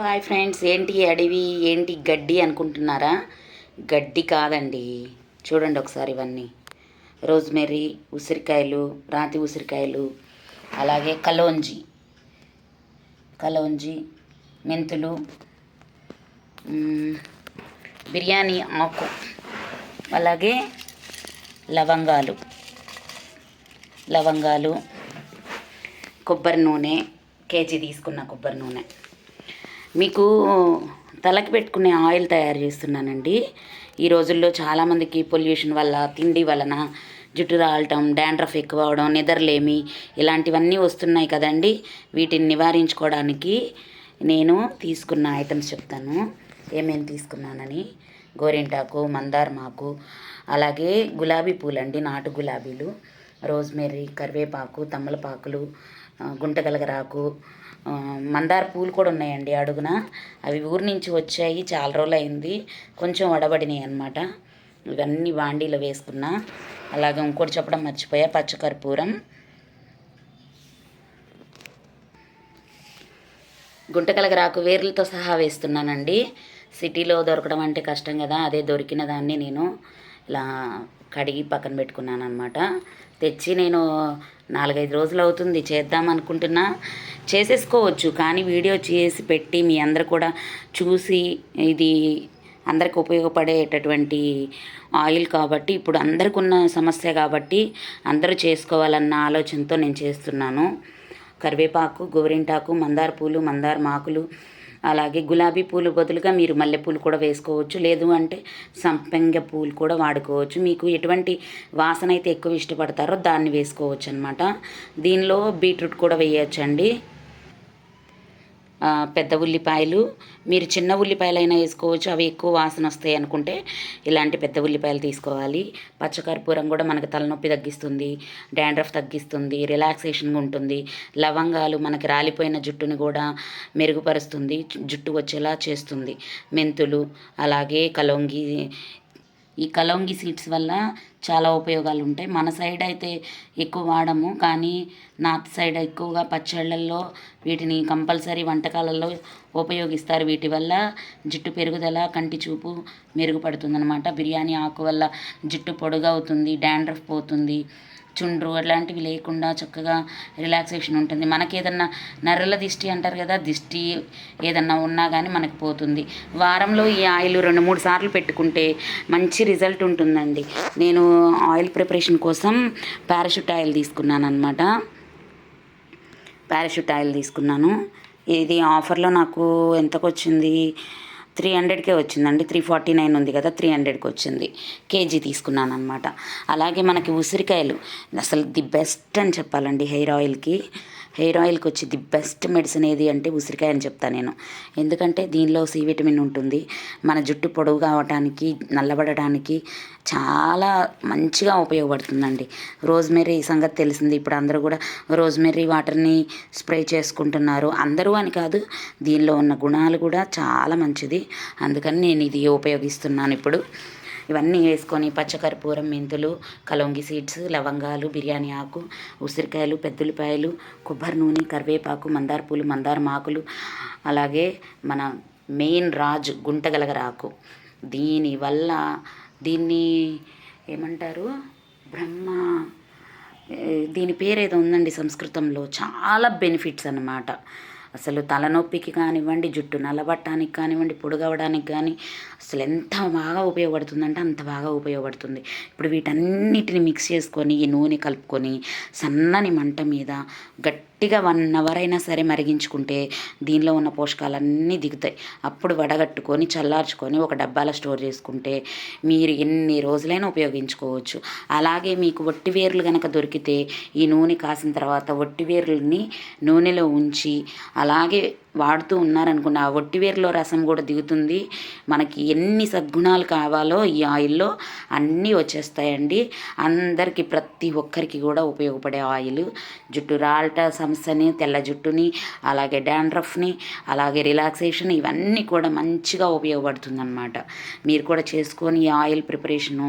Hi friends, ఏంటి అడవి, ఏంటి గడ్డి అనుకుంటున్నారా? గడ్డి కాదండి. చూడండి ఒకసారి ఇవన్నీ రోజ్మెరీ, ఉసిరికాయలు, రాతి ఉసిరికాయలు, అలాగే కలోంజి, మెంతులు, బిర్యానీ ఆకు, అలాగే లవంగాలు, కొబ్బరి నూనె, కేజీ తీసుకున్న కొబ్బరి నూనె. మీకు తలకి పెట్టుకునే ఆయిల్ తయారు చేస్తున్నానండి. ఈ రోజుల్లో చాలామందికి పొల్యూషన్ వల్ల, తిండి వలన జుట్టు రాలటం, డాండ్రఫ్ ఎక్కువ అవడం, నిద్రలేమి ఇలాంటివన్నీ వస్తున్నాయి కదండి. వీటిని నివారించుకోవడానికి నేను తీసుకున్న ఐటమ్స్ చెప్తాను, ఏమేమి తీసుకున్నానని. గోరింటాకు, మందారమాకు, అలాగే గులాబీ పూలండి, నాటు గులాబీలు, రోజ్మెరీ, కరివేపాకు, తమలపాకులు, గుంటగలగరాకు, మందార పూలు కూడా ఉన్నాయండి అడుగున. అవి ఊరి నుంచి వచ్చాయి, చాలా రోజులు అయింది, కొంచెం వడబడినాయి అన్నమాట. ఇవన్నీ బాండీలో వేసుకున్నా. అలాగే ఇంకోటి చెప్పడం మర్చిపోయా, పచ్చకర్పూరం, గుంటకలగరాకు వేర్లతో సహా వేస్తున్నానండి. సిటీలో దొరకడం అంటే కష్టం కదా, అదే దొరికిన దాన్ని నేను ఇలా కడిగి పక్కన పెట్టుకున్నాను అనమాట. తెచ్చి నేను 4-5 రోజులు అవుతుంది చేద్దాం అనుకుంటున్నా. చేసేసుకోవచ్చు, కానీ వీడియో చేసి పెట్టి మీ అందరు కూడా చూసి, ఇది అందరికి ఉపయోగపడేటటువంటి ఆయిల్ కాబట్టి, ఇప్పుడు అందరికి ఉన్న సమస్య కాబట్టి అందరూ చేసుకోవాలన్న ఆలోచనతో నేను చేస్తున్నాను. కరివేపాకు, గోరింటాకు, మందార పూలు, మందారమాకులు, అలాగే గులాబీ పూలు బదులుగా మీరు మల్లెపూలు కూడా వేసుకోవచ్చు, లేదు అంటే సంపెంగ పూలు కూడా వాడుకోవచ్చు. మీకు ఎటువంటి వాసన అయితే ఎక్కువ ఇష్టపడతారో దాన్ని వేసుకోవచ్చు అనమాట. దీనిలో బీట్రూట్ కూడా వేయచ్చండి. పెద్ద ఉల్లిపాయలు, మీరు చిన్న ఉల్లిపాయలైనా వేసుకోవచ్చు, అవి ఎక్కువ వాసన వస్తాయి అనుకుంటే ఇలాంటి పెద్ద ఉల్లిపాయలు తీసుకోవాలి. పచ్చకర్పూరం కూడా మనకు తలనొప్పి తగ్గిస్తుంది, డాండ్రఫ్ తగ్గిస్తుంది, రిలాక్సేషన్గా ఉంటుంది. లవంగాలు మనకి రాలిపోయిన జుట్టుని కూడా మెరుగుపరుస్తుంది, జుట్టు వచ్చేలా చేస్తుంది. మెంతులు, అలాగే ఈ కలోంగి సీడ్స్ వల్ల చాలా ఉపయోగాలు ఉంటాయి. మన సైడ్ అయితే ఎక్కువ వాడము, కానీ నార్త్ సైడ్ ఎక్కువగా పచ్చళ్ళల్లో వీటిని కంపల్సరీ వంటకాలలో ఉపయోగిస్తారు. వీటి వల్ల జుట్టు పెరుగుదల, కంటి చూపు మెరుగుపడుతుందన్నమాట. బిర్యానీ ఆకు వల్ల జుట్టు పొడుగవుతుంది, డాండ్రఫ్ పోతుంది, చుండ్రు అట్లాంటివి లేకుండా చక్కగా రిలాక్సేషన్ ఉంటుంది. మనకి ఏదన్నా నర్రల దిష్టి అంటారు కదా, దిష్టి ఏదన్నా ఉన్నా కానీ మనకు పోతుంది. వారంలో ఈ ఆయిల్ 2-3 సార్లు పెట్టుకుంటే మంచి రిజల్ట్ ఉంటుందండి. నేను ఆయిల్ ప్రిపరేషన్ కోసం పారాషూట్ ఆయిల్ తీసుకున్నాను అనమాట. ఇది ఆఫర్లో నాకు ఎంతకు వచ్చింది, 300కే వచ్చిందండి. 349 ఉంది కదా, 300కి వచ్చింది. కేజీ తీసుకున్నాను అనమాట. అలాగే మనకి ఉసిరికాయలు అసలు ది బెస్ట్ అని చెప్పాలండి. హెయిర్ ఆయిల్కి వచ్చి ది బెస్ట్ మెడిసిన్ ఏది అంటే ఉసిరికాయ అని చెప్తాను నేను. ఎందుకంటే దీనిలో సి విటమిన్ ఉంటుంది. మన జుట్టు పొడవు కావడానికి, నల్లబడడానికి చాలా మంచిగా ఉపయోగపడుతుందండి. రోజ్మెరీ సంగతి తెలిసింది, ఇప్పుడు అందరూ కూడా రోజ్మెరీ వాటర్ని స్ప్రే చేసుకుంటున్నారు. అందరూ అని కాదు, దీనిలో ఉన్న గుణాలు కూడా చాలా మంచిది. అందుకని నేను ఇది ఉపయోగిస్తున్నాను ఇప్పుడు. ఇవన్నీ వేసుకొని పచ్చకర్పూరం, మెంతులు, కలోంగి సీడ్స్, లవంగాలు, బిర్యానీ ఆకు, ఉసిరికాయలు, పెద్దుల్లిపాయలు, కొబ్బరి నూనె, కరివేపాకు, మందార పూలు, మందారమాకులు, అలాగే మన మెయిన్ రాజు గుంటగలగరాకు. దీన్ని ఏమంటారు, దీని పేరేదో ఉందండి సంస్కృతంలో. చాలా బెనిఫిట్స్ అన్నమాట. అసలు తలనొప్పికి కానివ్వండి, జుట్టు నల్లబట్టడానికి కానివ్వండి, పొడుగవడానికి కానీ అసలు ఎంత బాగా ఉపయోగపడుతుందంటే అంత బాగా ఉపయోగపడుతుంది. ఇప్పుడు వీటన్నిటిని మిక్స్ చేసుకొని, ఈ నూనె కలుపుకొని సన్నని మంట మీద గట్టిగా 1 అవర్ అయినా సరే మరిగించుకుంటే దీనిలో ఉన్న పోషకాలన్నీ దిగుతాయి. అప్పుడు వడగట్టుకొని చల్లార్చుకొని ఒక డబ్బాలో స్టోర్ చేసుకుంటే మీరు ఎన్ని రోజులైనా ఉపయోగించుకోవచ్చు. అలాగే మీకు వట్టివేర్లు కనుక దొరికితే ఈ నూనె కాసిన తర్వాత వట్టివేర్లని నూనెలో ఉంచి అలాగే వాడుతూ ఉన్నారనుకున్న ఆ వట్టివేరులో రసం కూడా దిగుతుంది. మనకి ఎన్ని సద్గుణాలు కావాలో ఈ ఆయిల్లో అన్నీ వచ్చేస్తాయండి. అందరికీ, ప్రతి ఒక్కరికి కూడా ఉపయోగపడే ఆయిల్. జుట్టు రాలట సమస్యని, తెల్ల జుట్టుని, అలాగే డాండ్రఫ్ని, అలాగే రిలాక్సేషన్, ఇవన్నీ కూడా మంచిగా ఉపయోగపడుతుందన్నమాట. మీరు కూడా చేసుకొని ఈ ఆయిల్ ప్రిపరేషను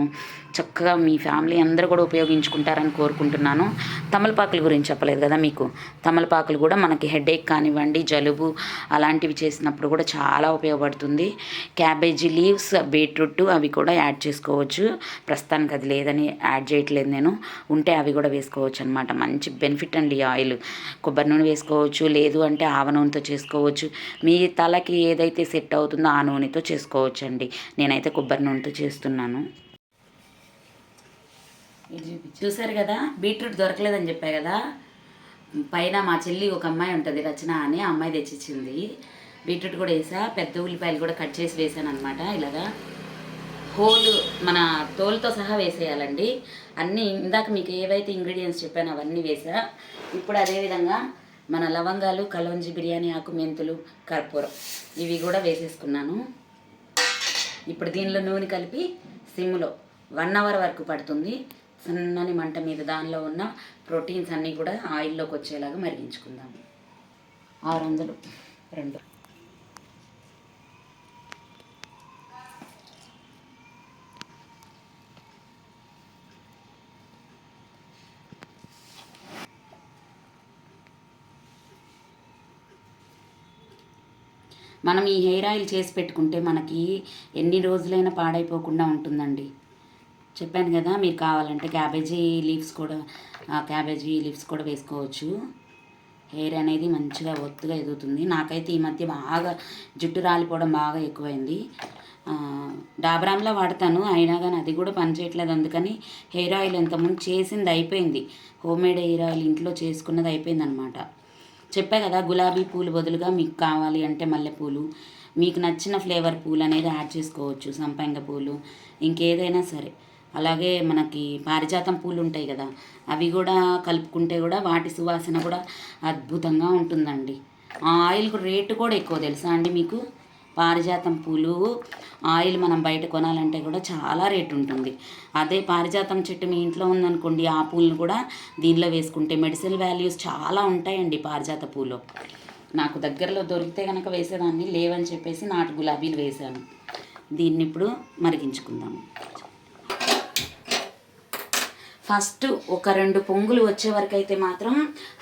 చక్కగా మీ ఫ్యామిలీ అందరూ కూడా ఉపయోగించుకుంటారని కోరుకుంటున్నాను. తమలపాకుల గురించి చెప్పలేదు కదా మీకు. తమలపాకులు కూడా మనకి హెడేక్ కానివ్వండి, జలుబు అలాంటివి చేసినప్పుడు కూడా చాలా ఉపయోగపడుతుంది. క్యాబేజీ లీవ్స్, బీట్రూట్ అవి కూడా యాడ్ చేసుకోవచ్చు. ప్రస్తుతానికి అది లేదని యాడ్ చేయట్లేదు నేను. ఉంటే అవి కూడా వేసుకోవచ్చు అనమాట. మంచి బెనిఫిట్ అండి ఆయిల్. కొబ్బరి నూనె వేసుకోవచ్చు, లేదు అంటే ఆవ నూనెతో చేసుకోవచ్చు. మీ తలకి ఏదైతే సెట్ అవుతుందో ఆ నూనెతో చేసుకోవచ్చండి. నేనైతే కొబ్బరి నూనెతో చేస్తున్నాను. చూసారు కదా, బీట్రూట్ దొరకలేదని చెప్పా కదా. పైన మా చెల్లి ఒక అమ్మాయి ఉంటుంది, రచన అని, ఆ అమ్మాయి తెచ్చిచ్చింది. బీట్రూట్ కూడా వేసా, పెద్ద ఉల్లిపాయలు కూడా కట్ చేసి వేసాను అనమాట. ఇలాగా హోల్ మన తోలుతో సహా వేసేయాలండి అన్నీ. ఇందాక మీకు ఏవైతే ఇంగ్రీడియంట్స్ చెప్పానో అవన్నీ వేసా. ఇప్పుడు అదేవిధంగా మన లవంగాలు, కలవంజి, బిర్యానీ ఆకు, మెంతులు, కర్పూరం ఇవి కూడా వేసేసుకున్నాను. ఇప్పుడు దీనిలో నూనె కలిపి సిమ్లో 1 అవర్ వరకు పడుతుంది. సన్నని మంట మీద దానిలో ఉన్న ప్రోటీన్స్ అన్నీ కూడా ఆయిల్లోకి వచ్చేలాగా మరిగించుకుందాము. 602 మనం ఈ హెయిర్ ఆయిల్ చేసి పెట్టుకుంటే మనకి ఎన్ని రోజులైనా పాడైపోకుండా ఉంటుందండి. చెప్పాను కదా, మీరు కావాలంటే క్యాబేజీ లీవ్స్ కూడా వేసుకోవచ్చు. హెయిర్ అనేది మంచిగా ఒత్తుగా ఎదుగుతుంది. నాకైతే ఈ మధ్య బాగా జుట్టు రాలిపోవడం బాగా ఎక్కువైంది. డాబరామ్లో వాడతాను, అయినా కానీ అది కూడా పనిచేయట్లేదు. అందుకని హెయిర్ ఆయిల్ ఇంతకుముందు చేసింది అయిపోయింది. హోమ్మేడ్ హెయిర్ ఆయిల్ ఇంట్లో చేసుకున్నది అయిపోయింది అనమాట. చెప్పా కదా, గులాబీ పూలు బదులుగా మీకు కావాలి అంటే మల్లెపూలు, మీకు నచ్చిన ఫ్లేవర్ పూలు అనేది యాడ్ చేసుకోవచ్చు. సంపంగ పూలు, ఇంకేదైనా సరే. అలాగే మనకి పారిజాతం పూలు ఉంటాయి కదా, అవి కూడా కలుపుకుంటే కూడా వాటి సువాసన కూడా అద్భుతంగా ఉంటుందండి. ఆ ఆయిల్ రేటు కూడా ఎక్కువ తెలుసా అండి మీకు. పారిజాతం పూలు ఆయిల్ మనం బయట కొనాలంటే కూడా చాలా రేటు ఉంటుంది. అదే పారిజాతం చెట్టు మీ ఇంట్లో ఉందనుకోండి, ఆ పూలను కూడా దీనిలో వేసుకుంటే మెడిసినల్ వాల్యూస్ చాలా ఉంటాయండి పారిజాత పూలు. నాకు దగ్గరలో దొరికితే కనుక వేసేదాన్ని, లేవని చెప్పేసి నాటు గులాబీలు వేసాను. దీన్ని ఇప్పుడు మరిగించుకుందాము. ఫస్ట్ ఒక 2 పొంగులు వచ్చే వరకు అయితే మాత్రం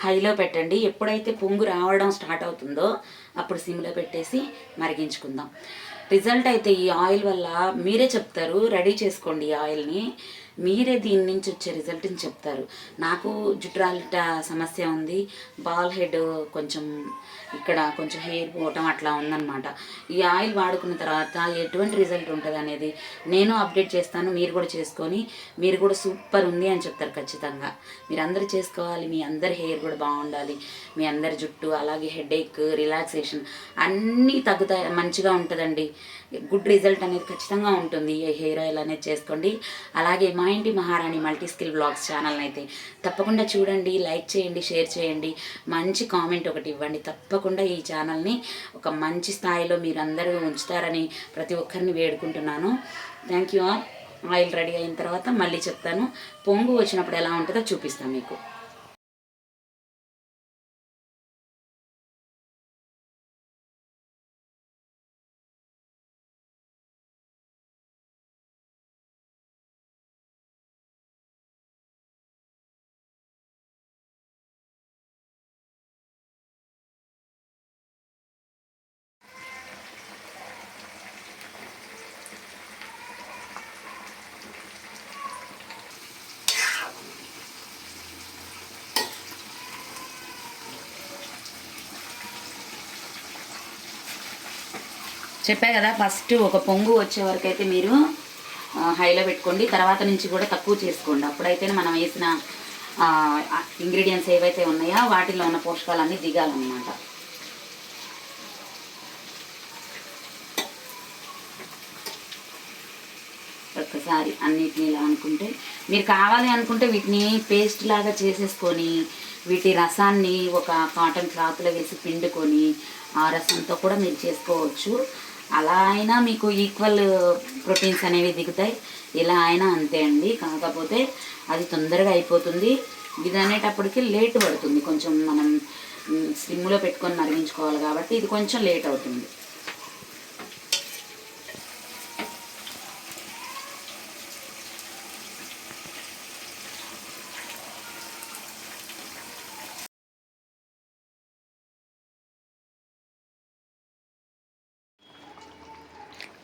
హైలో పెట్టండి. ఎప్పుడైతే పొంగు రావడం స్టార్ట్ అవుతుందో అప్పుడు సిమ్లో పెట్టేసి మరిగించుకుందాం. రిజల్ట్ అయితే ఈ ఆయిల్ వల్ల మీరే చెప్తారు. రెడీ చేసుకోండి ఈ ఆయిల్ని, మీరే దీని నుంచి వచ్చే రిజల్ట్ని చెప్తారు. నాకు జుట్రాలిట సమస్య ఉంది, బాల్ హెడ్, కొంచెం ఇక్కడ కొంచెం హెయిర్ పోవటం అట్లా ఉందన్నమాట. ఈ ఆయిల్ వాడుకున్న తర్వాత ఎటువంటి రిజల్ట్ ఉంటుంది అనేది నేను అప్డేట్ చేస్తాను. మీరు కూడా చేసుకొని మీరు కూడా సూపర్ ఉంది అని చెప్తారు ఖచ్చితంగా. మీరు అందరూ చేసుకోవాలి, మీ అందరి హెయిర్ కూడా బాగుండాలి, మీ అందరి జుట్టు, అలాగే హెడేక్, రిలాక్సేషన్ అన్నీ తగ్గుతాయి, మంచిగా ఉంటుందండి. గుడ్ రిజల్ట్ అనేది ఖచ్చితంగా ఉంటుంది. ఈ హెయిర్ ఆయిల్ అనేది చేసుకోండి. అలాగే మా ఇంటి మహారాణి మల్టీ స్కిల్ బ్లాగ్స్ ఛానల్ని అయితే తప్పకుండా చూడండి, లైక్ చేయండి, షేర్ చేయండి, మంచి కామెంట్ ఒకటి ఇవ్వండి. తప్పకుండా ఈ ఛానల్ని ఒక మంచి స్థాయిలో మీరు అందరూ ఉంచుతారని ప్రతి ఒక్కరిని వేడుకుంటున్నాను. Thank you all. Oil ready అయిన తర్వాత మళ్ళీ చెప్తాను, పొంగు వచ్చినప్పుడు ఎలా ఉంటుందో చూపిస్తాను మీకు. చెప్పా కదా, ఫస్ట్ ఒక పొంగు వచ్చే వరకు అయితే మీరు హైలో పెట్టుకోండి. తర్వాత నుంచి కూడా తక్కువ చేసుకోండి. అప్పుడైతే మనం వేసిన ఇంగ్రీడియంట్స్ ఏవైతే ఉన్నాయో వాటిలో ఉన్న పోషకాలన్నీ దిగాలన్నమాట. ఒక్కసారి అన్నిటిని ఇలా అనుకుంటే, మీరు కావాలి అనుకుంటే వీటిని పేస్ట్ లాగా చేసేసుకొని వీటి రసాన్ని ఒక కాటన్ క్లాత్లో వేసి పిండుకొని ఆ రసంతో కూడా మీరు చేసుకోవచ్చు. అలా అయినా మీకు ఈక్వల్ ప్రోటీన్స్ అనేవి దిగుతాయి, ఇలా అయినా అంతే అండి. కాకపోతే అది తొందరగా అయిపోతుంది. ఇది అనేటప్పటికి లేట్ పడుతుంది, కొంచెం మనం సిమ్లో పెట్టుకొని మరిగించుకోవాలి కాబట్టి ఇది కొంచెం లేట్ అవుతుంది.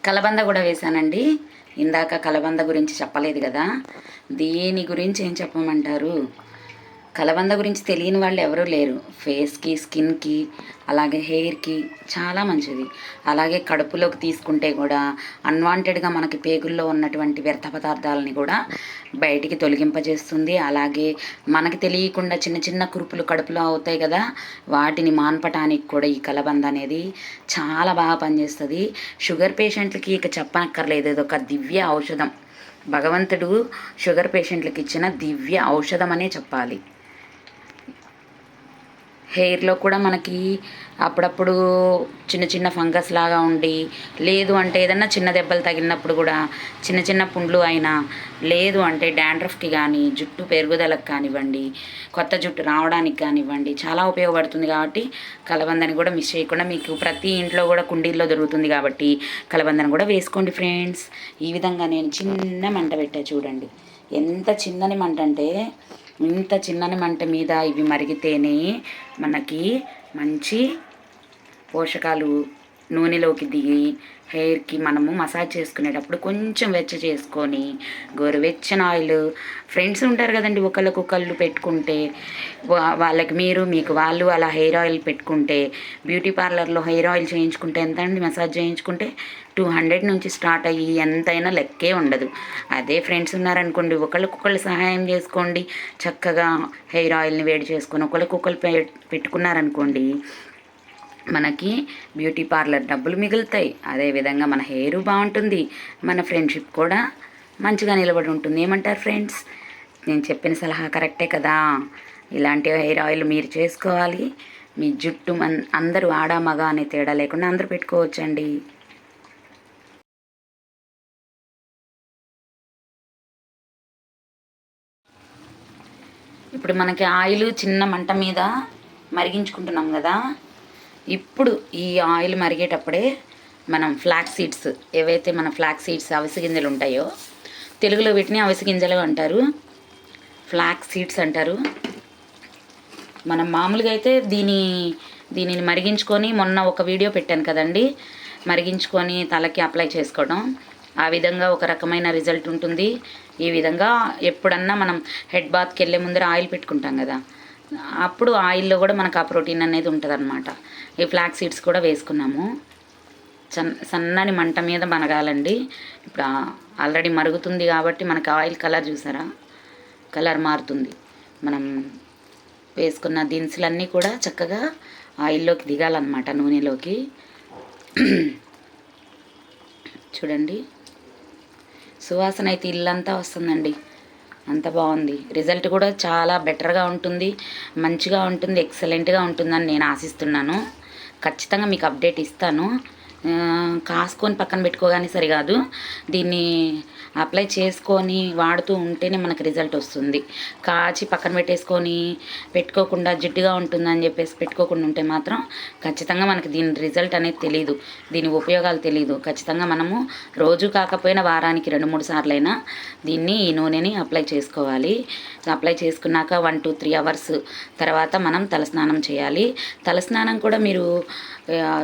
కలబంద కూడా వేసానండి. ఇందాక కలబంద గురించి చెప్పలేదు కదా, దీని గురించి ఏం చెప్పమంటారు. కలబంద గురించి తెలియని వాళ్ళు ఎవరూ లేరు. ఫేస్కి, స్కిన్కి, అలాగే హెయిర్కి చాలా మంచిది. అలాగే కడుపులోకి తీసుకుంటే కూడా అన్వాంటెడ్గా మనకి పేగుల్లో ఉన్నటువంటి వ్యర్థ పదార్థాలని కూడా బయటికి తొలగింపజేస్తుంది. అలాగే మనకి తెలియకుండా చిన్న చిన్న కురుపులు కడుపులో అవుతాయి కదా, వాటిని మాన్పటానికి కూడా ఈ కలబంద అనేది చాలా బాగా పనిచేస్తుంది. షుగర్ పేషెంట్లకి ఇక చెప్పనక్కర్లేదు, ఇది ఒక దివ్య ఔషధం. భగవంతుడు షుగర్ పేషెంట్లకి ఇచ్చిన దివ్య ఔషధం అనే చెప్పాలి. హెయిర్లో కూడా మనకి అప్పుడప్పుడు చిన్న చిన్న ఫంగస్ లాగా ఉండి, లేదు అంటే ఏదన్నా చిన్న దెబ్బలు తగిలినప్పుడు కూడా చిన్న చిన్న పుండ్లు అయినా, లేదు అంటే డాండ్రఫ్కి కానీ, జుట్టు పెరుగుదలకు కానివ్వండి, కొత్త జుట్టు రావడానికి కానివ్వండి చాలా ఉపయోగపడుతుంది. కాబట్టి కలబందని కూడా మిస్ చేయకుండా, మీకు ప్రతి ఇంట్లో కూడా కుండీల్లో దొరుకుతుంది కాబట్టి కలబందని కూడా వేసుకోండి ఫ్రెండ్స్. ఈ విధంగా నేను చిన్న మంట పెట్టా చూడండి. ఎంత చిన్నని మంట అంటే, ఇంత చిన్నని మంట మీద ఇవి మరిగితేనే మనకి మంచి పోషకాలు నూనెలోకి దిగి హెయిర్కి మనము మసాజ్ చేసుకునేటప్పుడు కొంచెం వెచ్చ చేసుకొని గోరువెచ్చని ఆయిల్, ఫ్రెండ్స్ ఉంటారు కదండి ఒకళ్ళకొకళ్ళు పెట్టుకుంటే, వాళ్ళకి మీరు, మీకు వాళ్ళు అలా హెయిర్ ఆయిల్ పెట్టుకుంటే, బ్యూటీ పార్లర్లో హెయిర్ ఆయిల్ చేయించుకుంటే ఎంత అండి, మసాజ్ చేయించుకుంటే 200 నుంచి స్టార్ట్ అయ్యి ఎంతైనా లెక్కే ఉండదు. అదే ఫ్రెండ్స్ ఉన్నారనుకోండి, ఒకళ్ళకొకళ్ళు సహాయం చేసుకోండి, చక్కగా హెయిర్ ఆయిల్ని వేడి చేసుకొని ఒకళ్ళకొకళ్ళు పెట్టుకున్నారనుకోండి, మనకి బ్యూటీ పార్లర్ డబ్బులు మిగులుతాయి. అదేవిధంగా మన హెయిర్ బాగుంటుంది, మన ఫ్రెండ్షిప్ కూడా మంచిగా నిలబడి ఉంటుంది. ఏమంటారు ఫ్రెండ్స్? నేను చెప్పిన సలహా కరెక్టే కదా. ఇలాంటి హెయిర్ ఆయిల్ మీరు చేసుకోవాలి. మీ జుట్టు అందరూ ఆడ మగ అనే తేడా లేకుండా అందరూ పెట్టుకోవచ్చండి. ఇప్పుడు మనకి ఆయిల్ చిన్న మంట మీద మరిగించుకుంటున్నాం కదా, ఇప్పుడు ఈ ఆయిల్ మరిగేటప్పుడే మనం ఫ్లాక్స్ సీడ్స్, ఏవైతే మన ఫ్లాక్స్ సీడ్స్ అవిసె గింజలు ఉంటాయో, తెలుగులో వీటిని అవిసె గింజలు అంటారు, ఫ్లాక్స్ సీడ్స్ అంటారు. మనం మామూలుగా అయితే దీనిని మరిగించుకొని, మొన్న ఒక వీడియో పెట్టాను కదండి, మరిగించుకొని తలకి అప్లై చేసుకోవడం, ఆ విధంగా ఒక రకమైన రిజల్ట్ ఉంటుంది. ఈ విధంగా ఎప్పుడన్నా మనం హెడ్ బాత్కి వెళ్ళే ముందర ఆయిల్ పెట్టుకుంటాం కదా, అప్పుడు ఆయిల్లో కూడా మనకు ఆ ప్రోటీన్ అనేది ఉంటుంది అన్నమాట. ఈ ఫ్లాక్స్ సీడ్స్ కూడా వేసుకున్నాము. సన్నని మంట మీద మనగాలండి. ఇప్పుడు ఆల్రెడీ మరుగుతుంది కాబట్టి మనకు ఆయిల్ కలర్ చూసారా, కలర్ మారుతుంది. మనం వేసుకున్న దినుసులన్నీ కూడా చక్కగా ఆయిల్లోకి దిగాలన్నమాట, నూనెలోకి. చూడండి, సువాసన అయితే ఇల్లంతా వస్తుందండి. అంత బాగుంది. రిజల్ట్ కూడా చాలా బెటర్గా ఉంటుంది, మంచిగా ఉంటుంది, ఎక్సలెంట్గా ఉంటుందని నేను ఆశిస్తున్నాను. ఖచ్చితంగా మీకు అప్డేట్ ఇస్తాను. కాసుకొని పక్కన పెట్టుకోగానే సరికాదు, దీన్ని అప్లై చేసుకొని వాడుతూ ఉంటేనే మనకు రిజల్ట్ వస్తుంది. కాచి పక్కన పెట్టుకోకుండా జిడ్డుగా ఉంటుందని చెప్పేసి పెట్టుకోకుండా ఉంటే మాత్రం ఖచ్చితంగా మనకి దీని రిజల్ట్ అనేది తెలియదు, దీని ఉపయోగాలు తెలియదు. ఖచ్చితంగా మనము రోజు కాకపోయినా వారానికి 2-3 సార్లైనా ఈ నూనెని అప్లై చేసుకోవాలి. అప్లై చేసుకున్నాక 1-3 అవర్స్ తర్వాత మనం తలస్నానం చేయాలి. తలస్నానం కూడా మీరు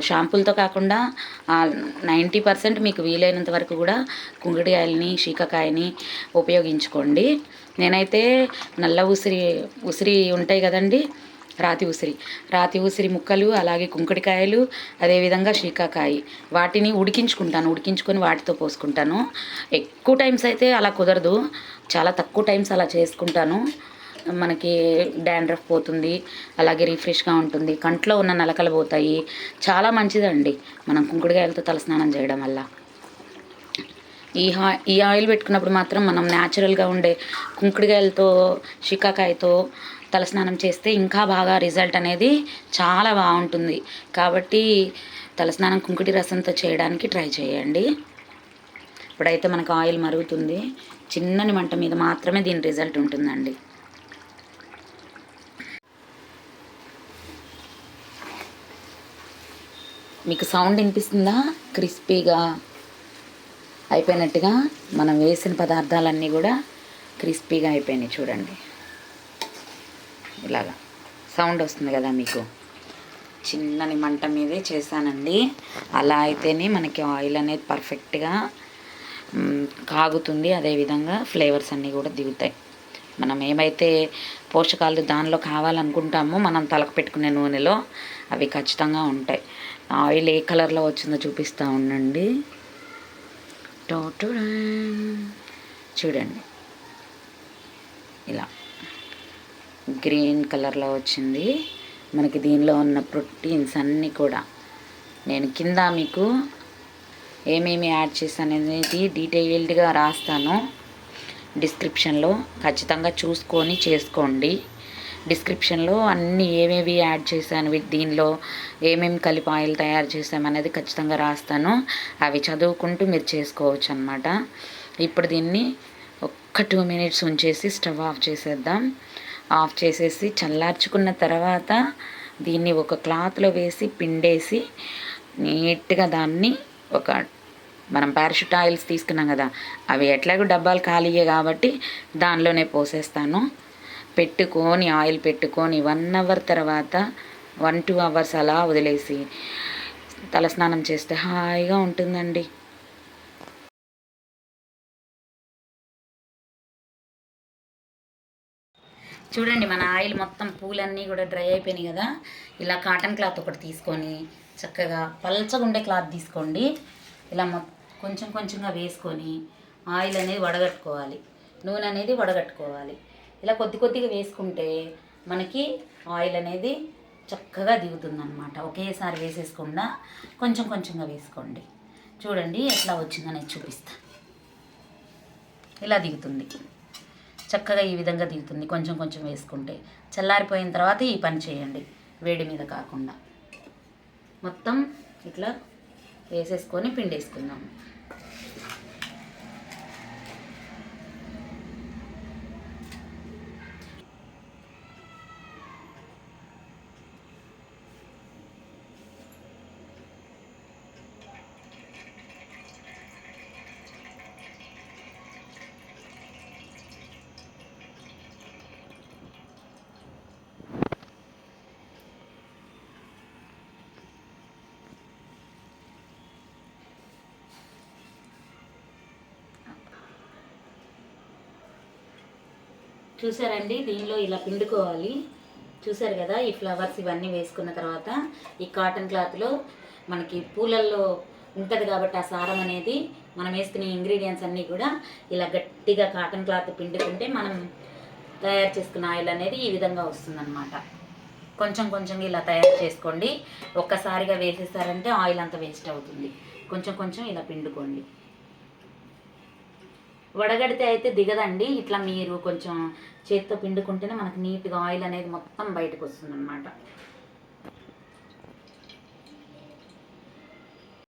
షాంపూలతో కాకుండా 90% మీకు వీలైనంత వరకు కూడా కుంకుడుకాయలని, శీకాకాయని ఉపయోగించుకోండి. నేనైతే నల్ల ఉసిరి ఉంటాయి కదండి, రాతి ఉసిరి ముక్కలు, అలాగే కుంకుడికాయలు, అదేవిధంగా శీకాకాయ, వాటిని ఉడికించుకొని వాటితో పోసుకుంటాను. ఎక్కువ టైమ్స్ అయితే అలా కుదరదు, చాలా తక్కువ టైమ్స్ అలా చేసుకుంటాను. మనకి డాండ్రఫ్ పోతుంది, అలాగే రిఫ్రెష్గా ఉంటుంది, కంట్లో ఉన్న నలకలు పోతాయి. చాలా మంచిదండి మనం కుంకుడుకాయలతో తలస్నానం చేయడం వల్ల. ఈ ఆయిల్ పెట్టుకున్నప్పుడు మాత్రం మనం న్యాచురల్గా ఉండే కుంకుడుకాయలతో, శీకాకాయతో తలస్నానం చేస్తే ఇంకా బాగా రిజల్ట్ అనేది చాలా బాగుంటుంది. కాబట్టి తలస్నానం కుంకుడి రసంతో చేయడానికి ట్రై చేయండి. ఇప్పుడైతే మనకు ఆయిల్ మరుగుతుంది, చిన్నని మంట మీద మాత్రమే దీని రిజల్ట్ ఉంటుందండి. మీకు సౌండ్ వినిపిస్తుందా? క్రిస్పీగా అయిపోయినట్టుగా మనం వేసిన పదార్థాలన్నీ కూడా క్రిస్పీగా అయిపోయినాయి. చూడండి, ఇలాగా సౌండ్ వస్తుంది కదా మీకు. చిన్నని మంట మీదే చేశానండి. అలా అయితేనే మనకి ఆయిల్ అనేది పర్ఫెక్ట్గా కాగుతుంది. అదేవిధంగా ఫ్లేవర్స్ అన్నీ కూడా దిగుతాయి. మనం ఏమైతే పోషకాలు దానిలో కావాలనుకుంటామో మనం తలకు పెట్టుకునే నూనెలో అవి ఖచ్చితంగా ఉంటాయి. ఆయిల్ ఏ కలర్లో వచ్చిందో చూపిస్తూ ఉండండి. చూడండి, ఇలా గ్రీన్ కలర్లో వచ్చింది. మనకి దీనిలో ఉన్న ప్రోటీన్స్ అన్నీ కూడా నేను కింద మీకు ఏమేమి యాడ్ చేశాను అనేది డీటెయిల్డ్గా రాస్తాను డిస్క్రిప్షన్లో. ఖచ్చితంగా చూసుకొని చేసుకోండి. డిస్క్రిప్షన్లో అన్నీ ఏమేమి యాడ్ చేశాను, దీనిలో ఏమేమి కలిపి ఆయిల్ తయారు చేసామనేది ఖచ్చితంగా రాస్తాను. అవి చదువుకుంటూ మీరు చేసుకోవచ్చు అన్నమాట. ఇప్పుడు దీన్ని ఒక్క 2 minutes ఉంచేసి స్టవ్ ఆఫ్ చేసేద్దాం. ఆఫ్ చేసేసి చల్లార్చుకున్న తర్వాత దీన్ని ఒక క్లాత్లో వేసి పిండేసి నీట్గా దాన్ని మనం పారాషూట్ ఆయిల్స్ తీసుకున్నాం కదా, అవి ఎట్లాగో డబ్బాలు ఖాళీయే కాబట్టి దానిలోనే పోసేస్తాను. పెట్టుకొని ఆయిల్ పెట్టుకొని 1 hour తర్వాత 1-2 hours అలా వదిలేసి తలస్నానం చేస్తే హాయిగా ఉంటుందండి. చూడండి, మన ఆయిల్ మొత్తం పూలన్నీ కూడా డ్రై అయిపోయినాయి కదా. ఇలా కాటన్ క్లాత్ ఒకటి తీసుకొని చక్కగా పల్చగా ఉండే క్లాత్ తీసుకోండి. ఇలా కొంచెం కొంచెంగా వేసుకొని ఆయిల్ అనేది వడగట్టుకోవాలి, నూనె అనేది వడగట్టుకోవాలి. ఇలా కొద్ది కొద్దిగా వేసుకుంటే మనకి ఆయిల్ అనేది చక్కగా దిగుతుందన్నమాట. ఒకేసారి వేసేసుకుండా కొంచెం కొంచెంగా వేసుకోండి. చూడండి ఎట్లా వచ్చిందనేది చూపిస్తా. ఇలా దిగుతుంది, చక్కగా ఈ విధంగా దిగుతుంది. కొంచెం కొంచెం వేసుకుంటే చల్లారిపోయిన తర్వాత ఈ పని చేయండి, వేడి మీద కాకుండా. మొత్తం ఇట్లా వేసేసుకొని పిండేసుకుందాం. చూసారండి, దీనిలో ఇలా పిండుకోవాలి. చూసారు కదా, ఈ ఫ్లవర్స్ ఇవన్నీ వేసుకున్న తర్వాత ఈ కాటన్ క్లాత్లో మనకి పూలల్లో ఉంటుంది కాబట్టి ఆ సారం అనేది మనం వేసుకునే ఇంగ్రీడియంట్స్ అన్నీ కూడా ఇలా గట్టిగా కాటన్ క్లాత్ పిండుకుంటే మనం తయారు చేసుకున్న ఆయిల్ అనేది ఈ విధంగా వస్తుందన్నమాట. కొంచెం కొంచెం ఇలా తయారు చేసుకోండి. ఒక్కసారిగా వేసేసారంటే ఆయిల్ అంతా వేస్ట్ అవుతుంది. కొంచెం కొంచెం ఇలా పిండుకోండి. వడగడితే అయితే దిగదండి. ఇట్లా మీరు కొంచెం చేత్తో పిండుకుంటేనే మనకు నీట్గా ఆయిల్ అనేది మొత్తం బయటకు వస్తుంది అన్నమాట.